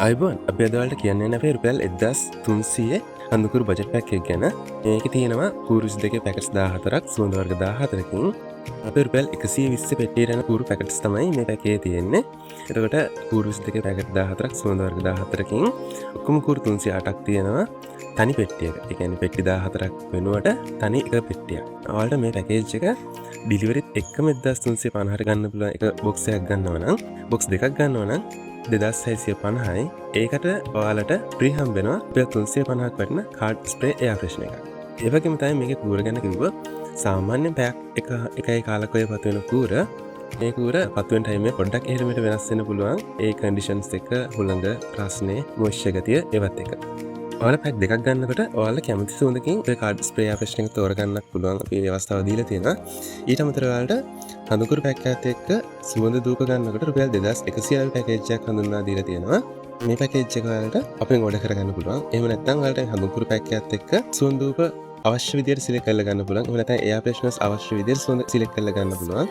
අයිබෝන් අපි අද ඔයාලට කියන්න අපේ රුපියල් 1300 කඳුකුරු බජට් පැක් එක ගැන. මේකේ තියෙනවා කූරු 22 පැකට්ස් 14ක් සුවඳ වර්ග 14කින් අපේ රුපියල් 120 පෙට්ටියට යන කූරු පැකට්ස් තමයි මේ පැකේ තියෙන්නේ. එතකොට කූරු 22 පැකට් 14ක් සුවඳ වර්ග 14කින් ඔක්කොම කූරු 308ක් තියෙනවා තනි පෙට්ටියක. ඒ කියන්නේ පෙට්ටි 14ක් වෙනුවට තනි එක පෙට්ටියක්. ඔයාලට මේ පැකේජ් එක ඩිලිවරිත් එක්කම 1350ට ගන්න පුළුවන් එක බොක්ස් එකක් ගන්නවා නම් බොක්ස් දෙකක් ගන්නවා නම් 2650යි. ඒකට ඔයාලට ෆ්‍රී හම්බෙනවා රුපියල් 350ක් වටින කාඩ් ස්ප්‍රේ එයාර් ෆ්‍රෙෂනර් එකක්. ඒ වගේම තමයි මේකේ කූර ගැන කිව්වොත් සාමාන්‍ය පැයක් එකයි කාලක ඔය පතු වෙන කූර මේ කූර පතු වෙන ටයිම් එක පොඩ්ඩක් එහෙට මෙහෙට වෙනස් වෙන්න පුළුවන්. ඒ කන්ඩිෂන්ස් එක හුළඟ රස්නේ මොයිස්චර් ගතිය ඒවත් එක. ඔයාලා පැක් දෙකක් ගන්නකොට ඔයාලා කැමති සුවඳකින් ඔය කාඩ් ස්ප්‍රේ එයාර් ෆ්‍රෙෂනර් එක තෝරගන්නත් පුළුවන්. අපි මේ අවස්ථාව දීලා තියෙනවා. ඊට අමතරව ඔයාලට කඳුකුරු පැක් එකත් එක්ක සුවඳ දූක ගන්නකොට රුපියල් 2100 පැකේජ් එකක් හඳුන්වා දීලා තියෙනවා. මේ පැකේජ් එක ඔයාලට අපෙන් ඕඩර් කරගන්න පුළුවන්. එහෙම නැත්නම් ඔයාලට කඳුකුරු පැක් එකත් එක්ක සුවඳ දූක අවශ්‍ය විදියට සිලෙක්ට් කරලා ගන්න පුළුවන්. එහෙම නැත්නම් එයාර් ෆ්‍රෙෂනර්ස් අවශ්‍ය විදියට සුවඳ සිලෙක්ට් කරලා ගන්න පුළුවන්.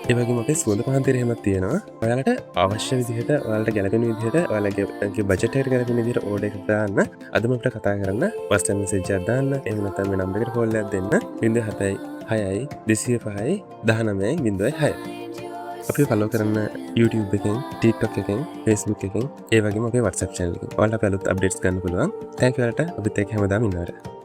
ඒ වගේම අපේ සුවඳ පහන්තිර එහෙමත් තියෙනවා. ඔයාලට අවශ්‍ය විදිහට ඔයාලට ගැලපෙන විදිහට ඔයාලගේ බජට් එකට ගැලපෙන විදිහට ඕඩර් එකක් දාන්න. අදම අපිට කතා කරන්න WhatsApp message එකක් දාන්න. එහෙම නැත්නම් මේ නම්බර් එකට කෝල් එකක් දෙන්න. 0756 අපි ෆලෝ කරන්න YouTube එකෙන්, TikTok එකෙන්, Facebook එකෙන්, ඒ වගේම අපේ WhatsApp channel එකෙන්. ඔයාලට අපේ අලුත් අප්ඩේට්ස් ගන්න පුළුවන්. Thank you ඔයාලට අපිත් එක්ක හැමදාම ඉන්නවට.